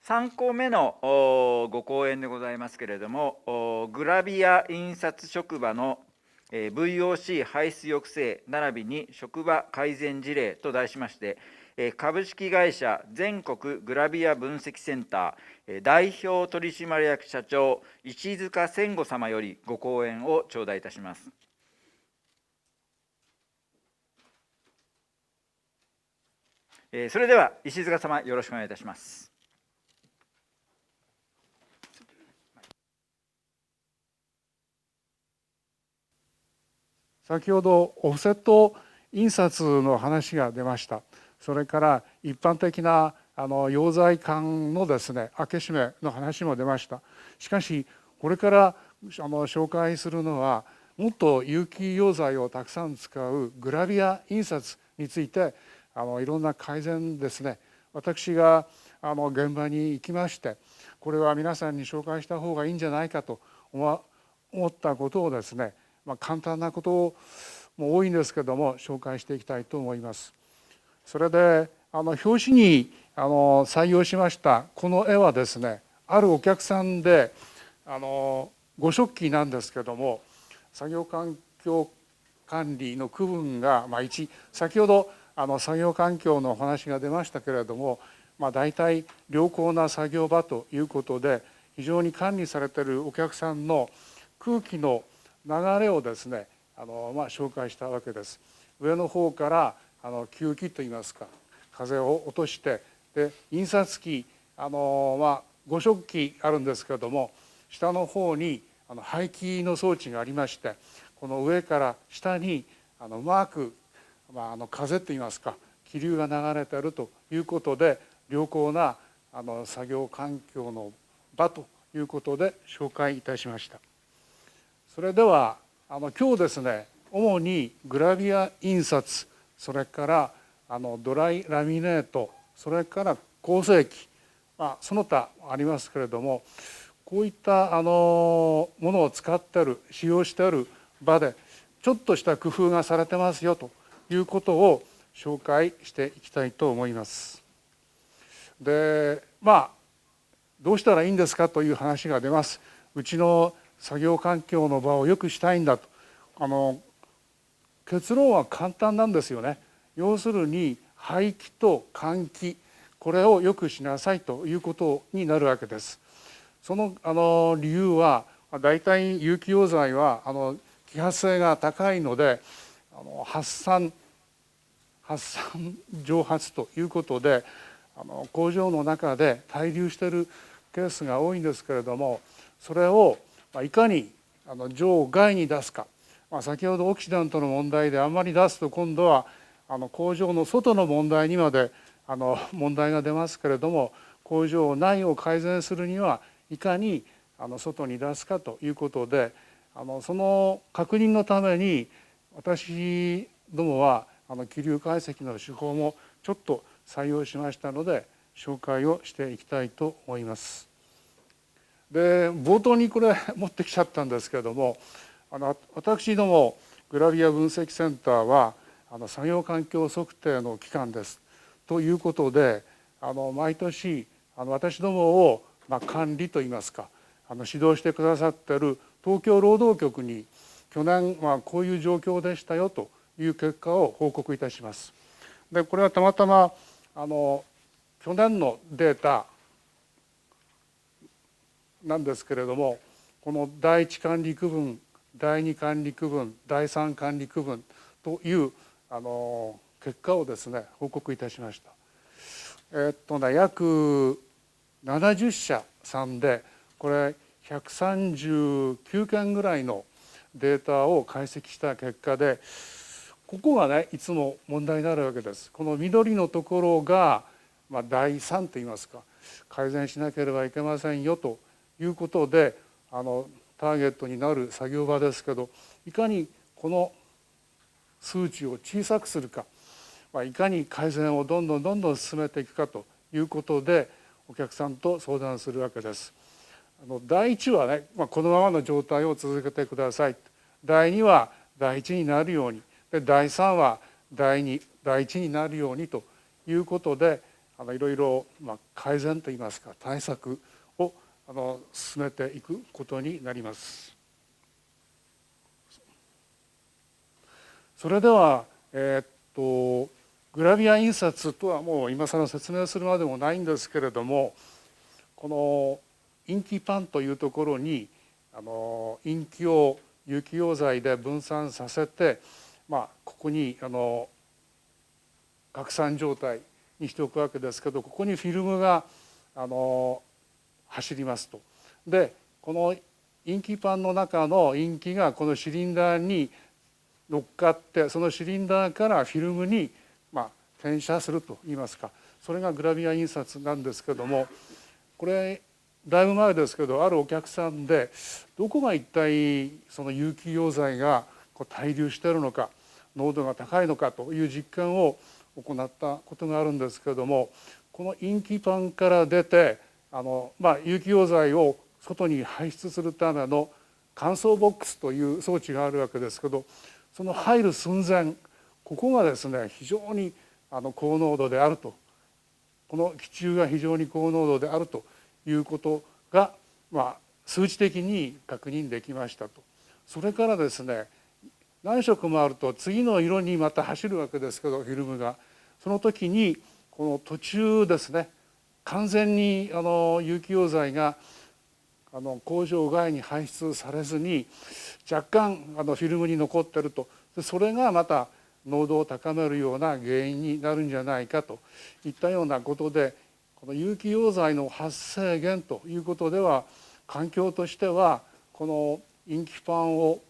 3項目のご講演でございますけれども、グラビア印刷職場の VOC 排出抑制並びに職場改善事例と題しまして、株式会社全国グラビア分析センター代表取締役社長石塚千吾様よりご講演を頂戴いたします。それでは石塚様、よろしくお願いいたします。先ほどオフセット印刷の話が出ました。それから一般的な溶剤管のですね、開け閉めの話も出ました。しかしこれから紹介するのは、もっと有機溶剤をたくさん使うグラビア印刷についていろんな改善ですね、私が現場に行きまして、これは皆さんに紹介した方がいいんじゃないかと思ったことをですね、簡単なことも多いんですけども紹介していきたいと思います。それで表紙に採用しましたこの絵はですね、あるお客さんで5食器なんですけども、作業環境管理の区分が1、先ほど作業環境のお話が出ましたけれども、大体良好な作業場ということで、非常に管理されているお客さんの空気の流れをですね紹介したわけです。上の方から吸気といいますか、風を落として、で印刷機5色機あるんですけれども、下の方に排気の装置がありまして、この上から下にうまく風といいますか気流が流れているということで、良好な作業環境の場ということで紹介いたしました。それでは今日ですね、主にグラビア印刷、それからドライラミネート、それから構成機、その他ありますけれども、こういったものを使っている、使用している場でちょっとした工夫がされてますよということを紹介していきたいと思います。でどうしたらいいんですかという話が出ます。うちの作業環境の場を良くしたいんだと。結論は簡単なんですよね。要するに排気と換気、これを良くしなさいということになるわけです。その理由は、大体有機溶剤は揮発性が高いので、発散蒸発ということで工場の中で滞留しているケースが多いんですけれども、それをいかに場外に出すか、先ほどオキシダントの問題であんまり出すと今度は工場の外の問題にまで問題が出ますけれども、工場内を改善するにはいかに外に出すかということで、その確認のために私どもは気流解析の手法もちょっと採用しましたので紹介をしていきたいと思います。で冒頭にこれ持ってきちゃったんですけれども、私どもグラビア分析センターは作業環境測定の機関ですということで、毎年私どもを管理といいますか指導してくださっている東京労働局に去年こういう状況でしたよという結果を報告いたします。でこれはたまたま去年のデータなんですけれども、この第1管理区分、第2管理区分、第3管理区分という結果をですね報告いたしました。約70社さんで、これ139件ぐらいのデータを解析した結果で、ここがねいつも問題になるわけです。この緑のところが第3といいますか、改善しなければいけませんよということでターゲットになる作業場ですけど、いかにこの数値を小さくするか、いかに改善をどんどん進めていくかということでお客さんと相談するわけです。第1はね、このままの状態を続けてください。第2は第1になるように、で第3は第2、第1になるようにということでいろいろ改善といいますか対策を進めていくことになります。それでは、グラビア印刷とはもう今更説明するまでもないんですけれども、このインキパンというところにインキを有機溶剤で分散させて、ここに拡散状態にしておくわけですけど、ここにフィルムが走りますと。でこのインキパンの中のインキがこのシリンダーに乗っかって、そのシリンダーからフィルムに転写するといいますか、それがグラビア印刷なんですけども、これだいぶ前ですけど、あるお客さんでどこが一体その有機溶剤が滞留しているのか、濃度が高いのかという実験を行ったことがあるんですけれども、このインキパンから出て有機溶剤を外に排出するための乾燥ボックスという装置があるわけですけど、その入る寸前、ここがですね非常に高濃度であると、この気柱が非常に高濃度であるということが、数値的に確認できましたと。それからですね、何色もあると次の色にまた走るわけですけど、フィルムがその時にこの途中ですね、完全に有機溶剤が工場外に排出されずに若干フィルムに残っていると、それがまた濃度を高めるような原因になるんじゃないかといったようなことで、この有機溶剤の発生源ということでは、環境としてはこのインキパンを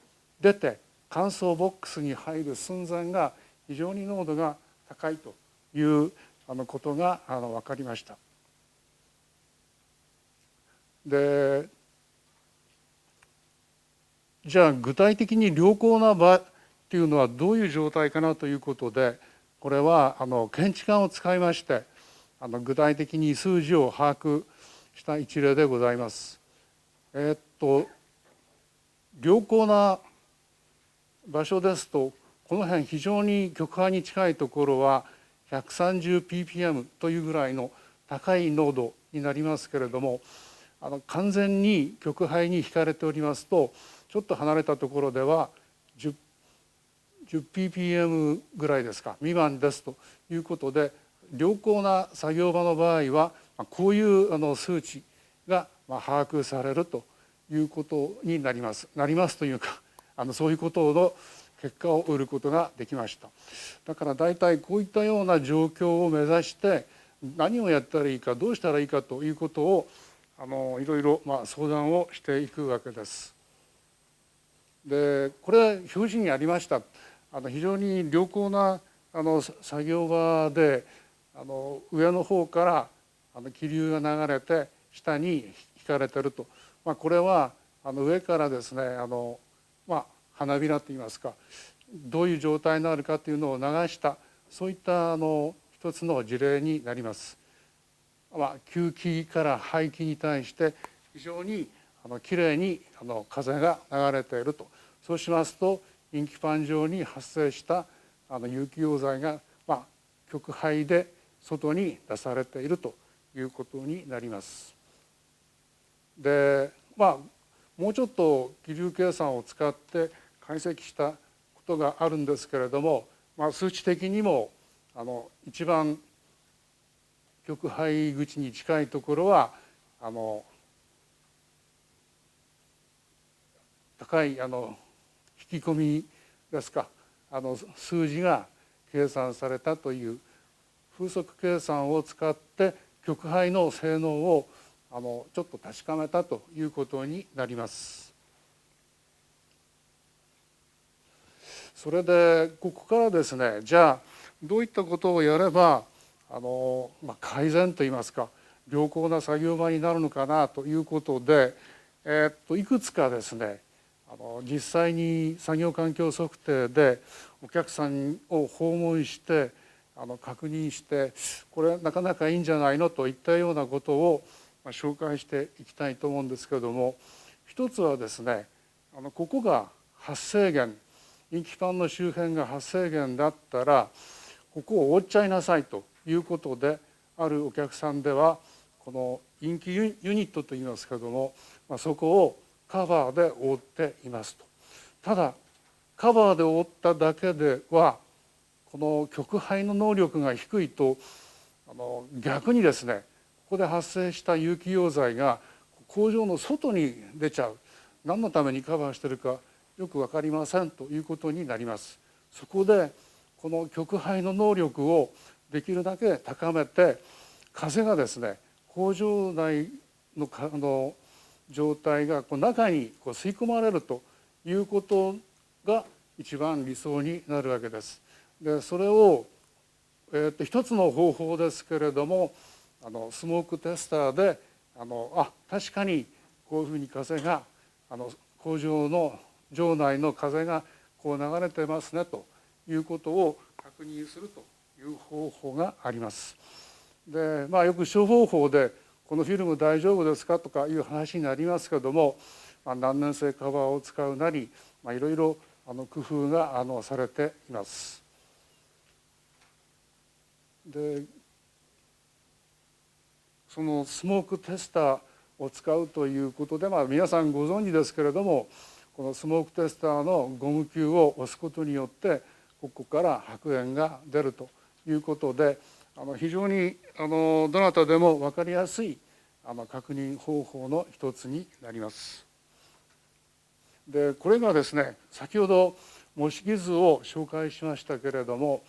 出て乾燥ボックスに入る寸前が非常に濃度が高いということが分かりました。でじゃあ具体的に良好な場っていうのはどういう状態かなということで、これは検知管を使いまして具体的に数字を把握した一例でございます。良好な場所ですと、この辺非常に極端に近いところは 130ppm というぐらいの高い濃度になりますけれども、完全に極肺に引かれておりますと、ちょっと離れたところでは 10ppm ぐらいですか未満ですということで、良好な作業場の場合はこういう数値が把握されるということになります。なりますというかそういうことの結果を得ることができました。だから大体こういったような状況を目指して何をやったらいいか、どうしたらいいかということをいろいろ相談をしていくわけです。でこれ表示にありました非常に良好な作業場で上の方から気流が流れて下に引かれてると、これは上からですね花びらといいますか、どういう状態になるかというのを流した、そういった一つの事例になります。吸気から排気に対して非常にきれいに風が流れていると。そうしますとインキパン上に発生した有機溶剤が極肺で外に出されているということになります。でもうちょっと気流計算を使って解析したことがあるんですけれども、数値的にも一番極肺口に近いところは高い引き込みですか数字が計算されたという風速計算を使って極肺の性能をちょっと確かめたということになります。それでここからですね、じゃあどういったことをやれば改善といいますか良好な作業場になるのかなということで、いくつかですね実際に作業環境測定でお客さんを訪問して確認して、これなかなかいいんじゃないのといったようなことを紹介していきたいと思うんですけれども、一つはですねここが発生源、インキパンの周辺が発生源だったらここを覆っちゃいなさいということであるお客さんではこのインキユニットといいますけれども、そこをカバーで覆っていますと。ただカバーで覆っただけではこの極灰の能力が低いと逆にですね、ここで発生した有機溶剤が工場の外に出ちゃう。何のためにカバーしているかよく分かりませんということになります。そこでこの極灰の能力をできるだけ高めて、風がですね工場内の状態が中に吸い込まれるということが一番理想になるわけです。でそれを、一つの方法ですけれども、スモークテスターで確かにこういうふうに風が工場の場内の風がこう流れてますねということを確認するという方法があります。でよく処方法でこのフィルム大丈夫ですかとかいう話になりますけれども、難燃性カバーを使うなり、いろいろ工夫がされています。でそのスモークテスターを使うということで、皆さんご存知ですけれども、このスモークテスターのゴム球を押すことによってここから白煙が出るということで、非常にどなたでも分かりやすい確認方法の一つになります。でこれがですね、先ほど模式図を紹介しましたけれども、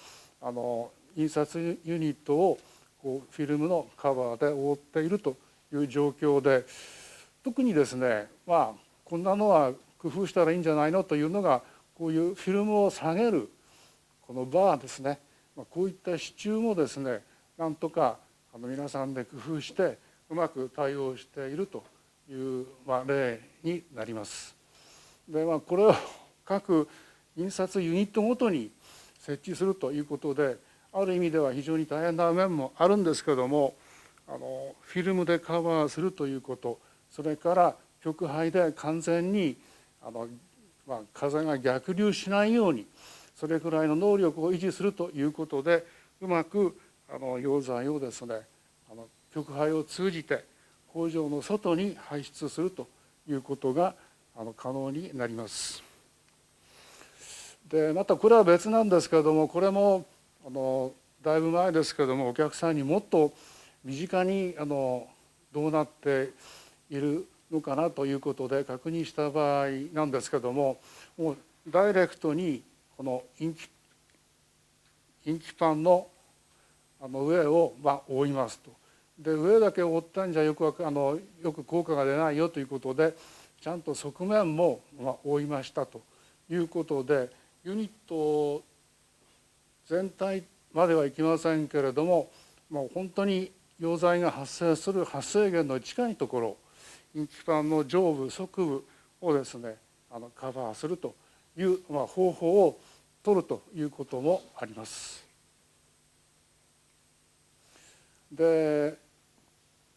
印刷ユニットをフィルムのカバーで覆っているという状況で、特にですねこんなのは工夫したらいいんじゃないのというのが、こういうフィルムを下げるこのバーですね、こういった支柱もですね、なんとか皆さんで工夫してうまく対応しているという例になります。でこれを各印刷ユニットごとに設置するということで、ある意味では非常に大変な面もあるんですけども、フィルムでカバーするということ、それから極灰で完全に風が逆流しないように、それくらいの能力を維持するということで、うまく溶剤をですね極灰を通じて工場の外に排出するということが可能になります。でまたこれは別なんですけれども、これもだいぶ前ですけれども、お客さんにもっと身近にどうなっているのかなということで確認した場合なんですけれども、もうダイレクトにこのインキパンの上を覆いますと。で上だけ覆ったんじゃよく効果が出ないよということで、ちゃんと側面も覆いましたということで、ユニット全体まではいきませんけれども、もう本当に溶剤が発生する発生源の近いところ、インキパンの上部側部をですねカバーするという方法を取るということもあります。で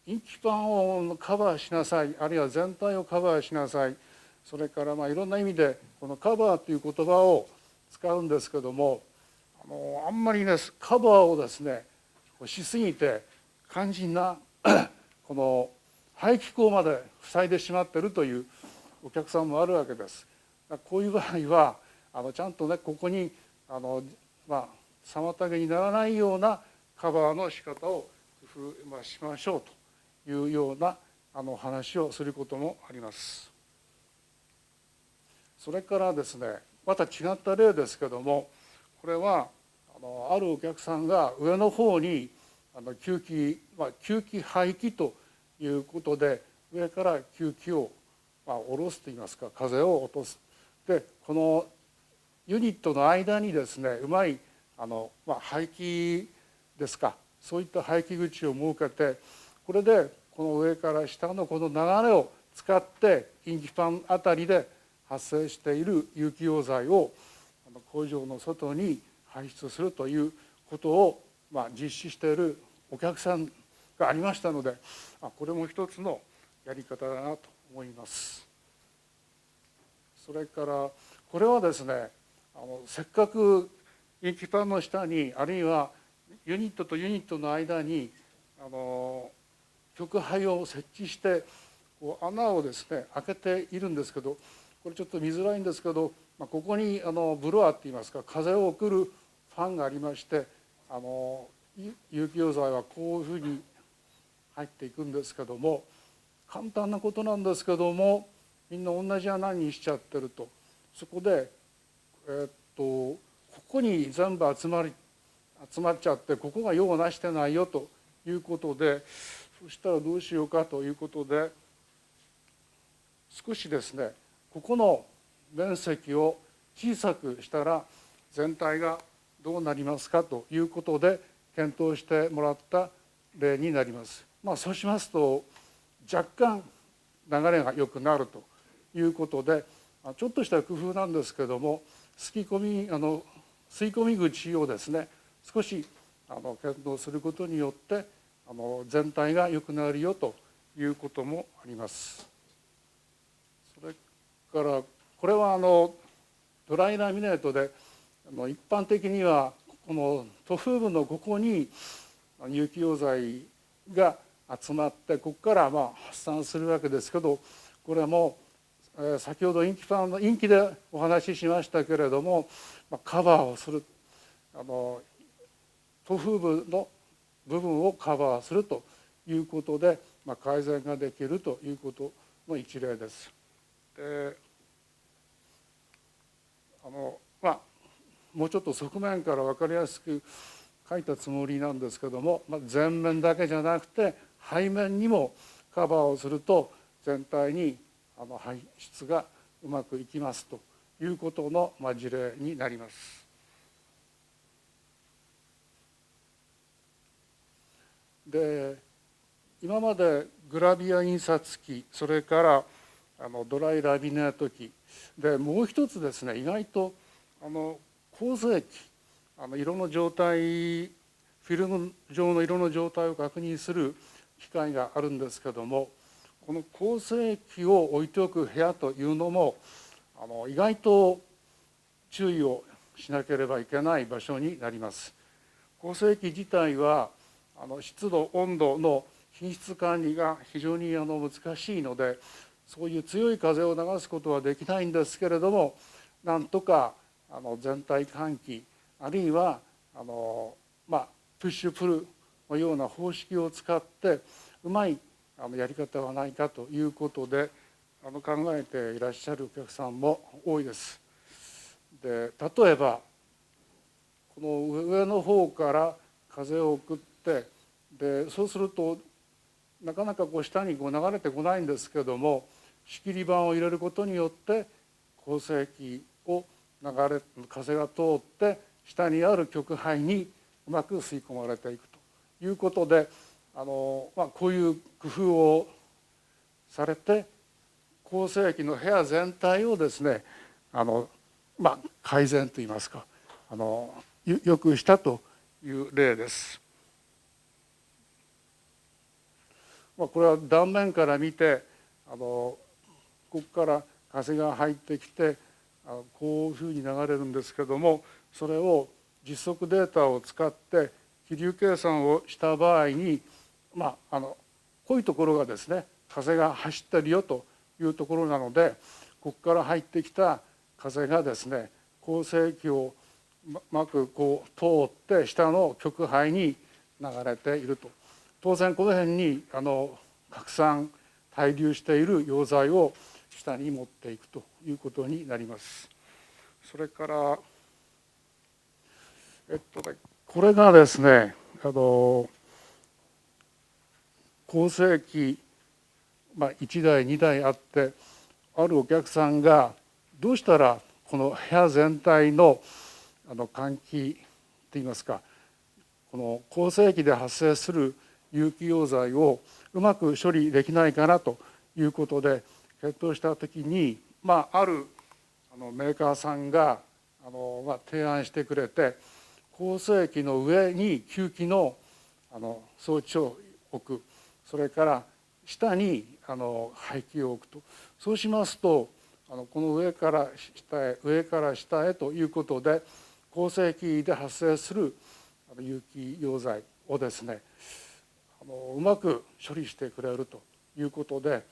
インキパンをカバーしなさい、あるいは全体をカバーしなさい、それからいろんな意味でこのカバーという言葉を使うんですけども、あんまりねカバーをですねしすぎて肝心なこの排気口まで塞いでしまっているというお客さんもあるわけです。こういう場合はちゃんとねここに妨げにならないようなカバーの仕方を工夫しましょうというような話をすることもあります。それからですね、また違った例ですけども、これはあるお客さんが上の方に吸気排気ということで上から吸気を下ろすといいますか、風を落とす。でこのユニットの間にですねうまい排気ですか、そういった排気口を設けて、これでこの上から下のこの流れを使ってインキパンあたりで発生している有機溶剤を工場の外に排出するということを実施しているお客さんがありましたので、これも一つのやり方だなと思います。それからこれはですねせっかくインキパンの下に、あるいはユニットとユニットの間に極灰を設置してこう穴をですね開けているんですけど、これちょっと見づらいんですけど、ここにブロアっていいますか、風を送るファンがありまして、有機溶剤はこういうふうに入っていくんですけども、簡単なことなんですけども、みんな同じ穴にしちゃってると。そこでここに全部集まっちゃって、ここが用をなしてないよということで、そしたらどうしようかということで、少しですねここの面積を小さくしたら全体がどうなりますかということで検討してもらった例になります。そうしますと若干流れが良くなるということで、ちょっとした工夫なんですけども、吸い込み口をですね少し検討することによって全体が良くなるよということもあります。それからこれはドライラミネートで一般的にはこの塗布部のここに有機溶剤が集まってここから発散するわけですけど、これも先ほどインキでお話ししましたけれども、カバーをする塗布部の部分をカバーするということで、改善ができるということの一例です。でもうちょっと側面から分かりやすく書いたつもりなんですけども、前面だけじゃなくて背面にもカバーをすると全体に排出がうまくいきますということの事例になります。で今までグラビア印刷機、それからドライラミネート機で、もう一つですね意外と構成機、色の状態、フィルム上の色の状態を確認する機械があるんですけども、この構成機を置いておく部屋というのも意外と注意をしなければいけない場所になります。構成機自体は湿度温度の品質管理が非常に難しいので、そういう強い風を流すことはできないんですけれども、なんとか全体換気、あるいはプッシュプルのような方式を使ってうまいやり方はないかということで考えていらっしゃるお客さんも多いです。で例えばこの上の方から風を送って、でそうするとなかなか下に流れてこないんですけども、仕切り板を入れることによって構成機を風が通って下にある極灰にうまく吸い込まれていくということで、こういう工夫をされて構成機の部屋全体をですね改善といいますかよくしたという例です。これは断面から見てここから風が入ってきてこういうふうに流れるんですけども、それを実測データを使って気流計算をした場合にこういうところがですね風が走ってるよというところなので、ここから入ってきた風がですね構成機をうまく通って下の極灰に流れていると。当然この辺に拡散滞留している溶剤を下に持っていくということになります。それからこれがですね構成機1台2台あって、あるお客さんがどうしたらこの部屋全体の換気といいますか、この構成機で発生する有機溶剤をうまく処理できないかなということで検討した時に、あるメーカーさんが提案してくれて、構成機の上に吸気の装置を置く、それから下に排気を置くと。そうしますとこの上から下へということで構成機で発生する有機溶剤をですねうまく処理してくれるということで、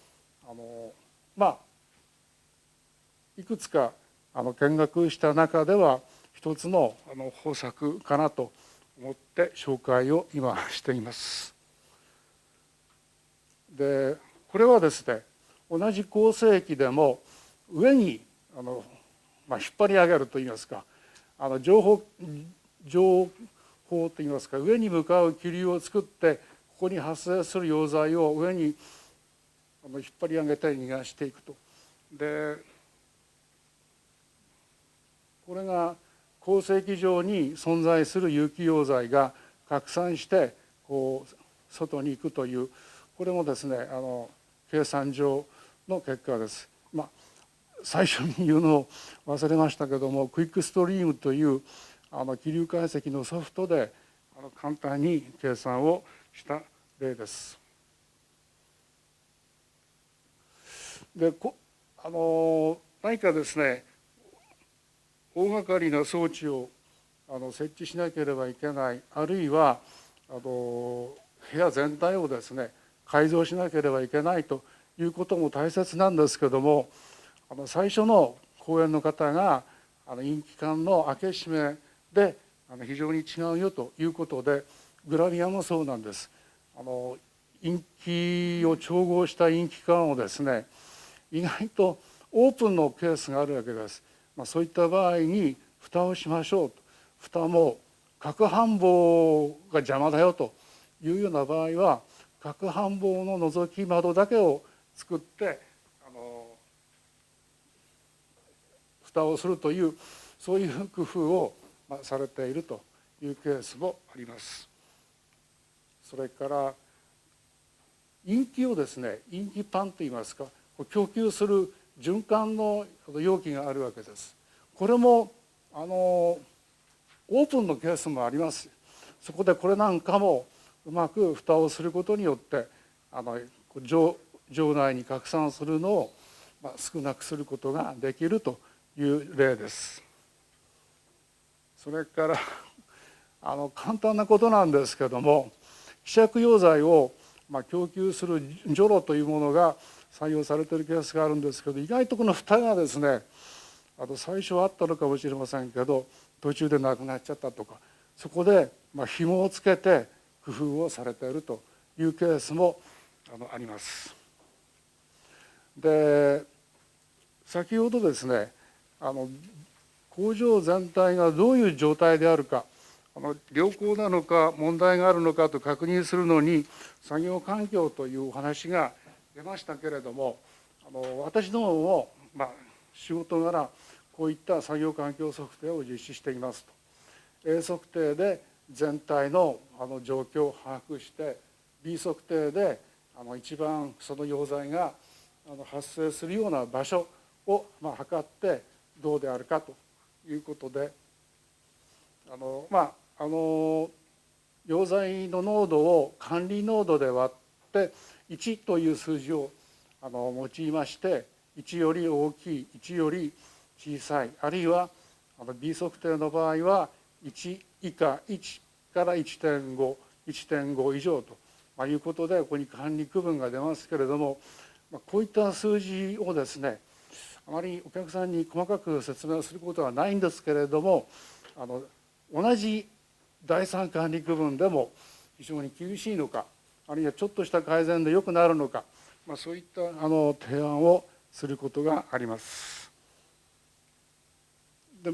いくつか見学した中では一つの方策かなと思って紹介を今しています。でこれはですね、同じ構成器でも上に引っ張り上げるといいますか、情報といいますか、上に向かう気流を作ってここに発生する溶剤を上に引っ張り上げて逃がしていくと。でこれが構成器上に存在する有機溶剤が拡散してこう外に行くという、これもですね計算上の結果です。最初に言うのを忘れましたけども、クイックストリームという気流解析のソフトで簡単に計算をした例です。で何かですね、大掛かりな装置を設置しなければいけない、あるいは部屋全体をですね改造しなければいけないということも大切なんですけども、最初の講演の方が陰気管の開け閉めで非常に違うよということで、グラビアもそうなんです。陰気を調合した陰気管をですね、意外とオープンのケースがあるわけです。そういった場合に蓋をしましょうと。蓋も角反棒が邪魔だよというような場合は、角反棒の覗き窓だけを作って蓋をするという、そういう工夫をされているというケースもあります。それから陰気をですね、陰気パンといいますか、供給する循環の容器があるわけです。これもオープンのケースもあります。そこでこれなんかもうまく蓋をすることによって場内に拡散するのを少なくすることができるという例です。それから簡単なことなんですけども、希釈溶剤を供給するジョロというものが採用されているケースがあるんですけど、意外とこの蓋がですね、最初はあったのかもしれませんけど途中でなくなっちゃったとか、そこで紐をつけて工夫をされているというケースもあります。で先ほどですね、工場全体がどういう状態であるか、良好なのか問題があるのかと確認するのに作業環境というお話が出ましたけれども、私どもも仕事柄こういった作業環境測定を実施していますと。A 測定で全体の状況を把握して、 B 測定で一番その溶剤が発生するような場所を測ってどうであるかということで、溶剤の濃度を管理濃度で割って1という数字を用いまして、1より大きい、1より小さい、あるいはB 測定の場合は1以下、1から 1.5、1.5 以上ということで、ここに管理区分が出ますけれども、こういった数字をですね、あまりお客さんに細かく説明することはないんですけれども、同じ第三管理区分でも非常に厳しいのか、あるいはちょっとした改善で良くなるのか、そういった提案をすることがあります。で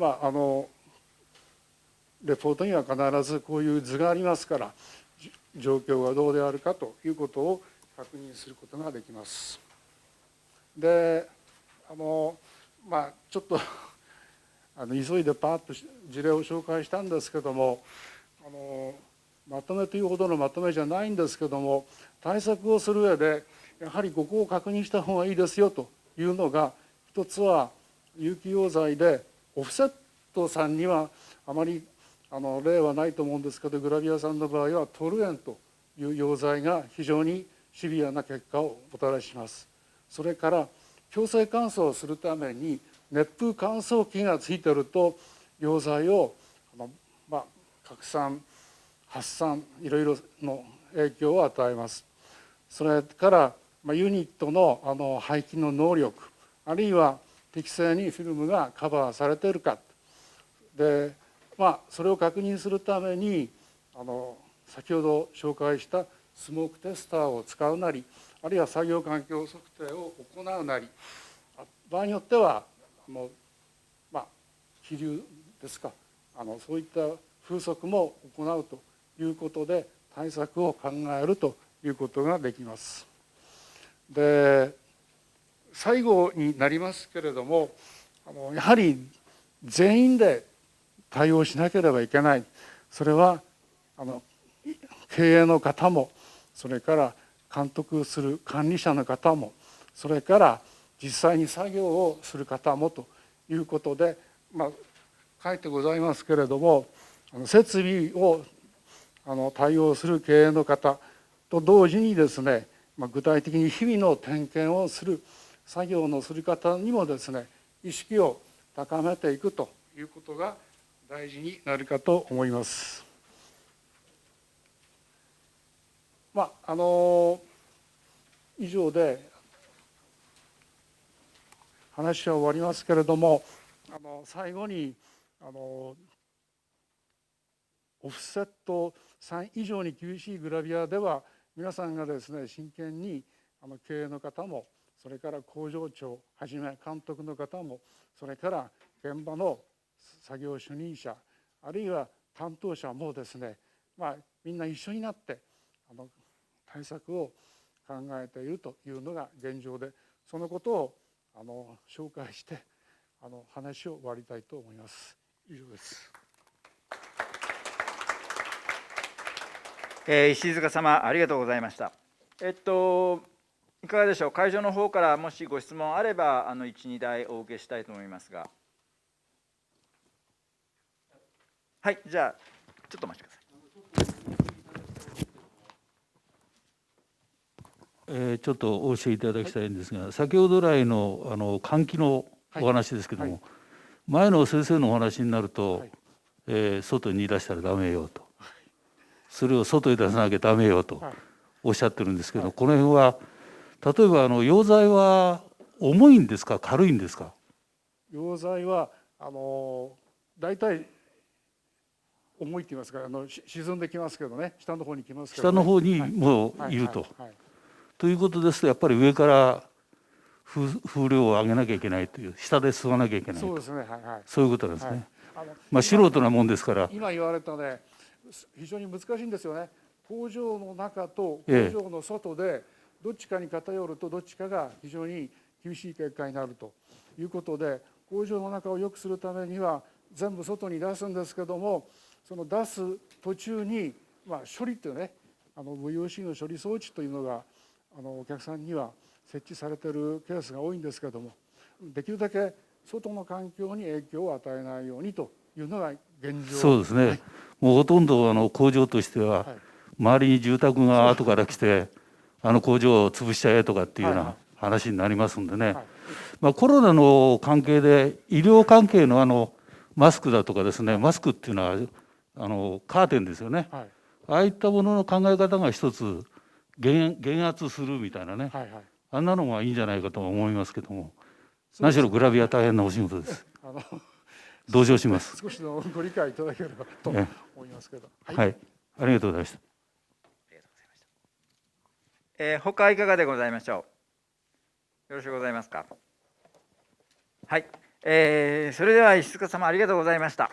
レポートには必ずこういう図がありますから、状況がどうであるかということを確認することができます。でちょっと急いでパーッと事例を紹介したんですけども、まとめというほどのまとめじゃないんですけども、対策をする上でやはりここを確認した方がいいですよというのが、一つは有機溶剤でオフセットさんにはあまり例はないと思うんですけど、グラビアさんの場合はトルエンという溶剤が非常にシビアな結果をもたらします。それから強制乾燥をするために熱風乾燥機がついていると、溶剤を拡散発散いろいろの影響を与えます。それからユニットの排気の能力、あるいは適正にフィルムがカバーされているかで、それを確認するために先ほど紹介したスモークテスターを使うなり、あるいは作業環境測定を行うなり、場合によっては気流ですか、そういった風速も行うということで対策を考えるということができます。で、最後になりますけれども、やはり全員で対応しなければいけない。それは経営の方も、それから監督する管理者の方も、それから実際に作業をする方もということで、書いてございますけれども、設備を対応する経営の方と同時にですね、具体的に日々の点検をする作業のする方にもですね、意識を高めていくということが大事になるかと思います。以上で話は終わりますけれども、最後にオフセット3以上に厳しいグラビアでは、皆さんがですね、真剣に経営の方も、それから工場長はじめ監督の方も、それから現場の作業主任者、あるいは担当者もですね、みんな一緒になって対策を考えているというのが現状で、そのことを紹介して話を終わりたいと思います。以上です。石塚様、ありがとうございました。いかがでしょう、会場の方からもしご質問あれば、1、2題お受けしたいと思いますが。はい、じゃあ、ちょっとお待ちください。ちょっとお教えいただきたいんですが、先ほど来の換気のお話ですけども、前の先生のお話になると、外に出したらダメよと、それを外に出さなきゃダメよとおっしゃってるんですけど、この辺は例えば溶剤は重いんですか、軽いんですか。溶剤は大体重いって言いますか、沈んできますけどね、下の方に来ますけど、下の方にもういると。ということですと、やっぱり上から風量を上げなきゃいけないという、下で吸わなきゃいけないと、そういうことなんですね。素人なもんですから。今言われたね、非常に難しいんですよね。工場の中と工場の外でどっちかに偏ると、どっちかが非常に厳しい結果になるということで、工場の中を良くするためには全部外に出すんですけども、その出す途中に、処理ってね、VOC の処理装置というのがお客さんには設置されているケースが多いんですけども、できるだけ外の環境に影響を与えないようにというのが現状。そうですね、もうほとんど工場としては、周りに住宅が後から来て工場を潰しちゃえとかっていうような話になりますんでね、コロナの関係で医療関係のマスクだとかですね、マスクっていうのはカーテンですよね、ああいったものの考え方が一つ減圧するみたいなね、あんなのがいいんじゃないかと思いますけども、何しろグラビア大変なお仕事です。同情します。少しのご理解いただければと思いますけど。はい、ありがとうございました。他いかがでございましょう。よろしゅうございますか。はい、それでは石塚様、ありがとうございました。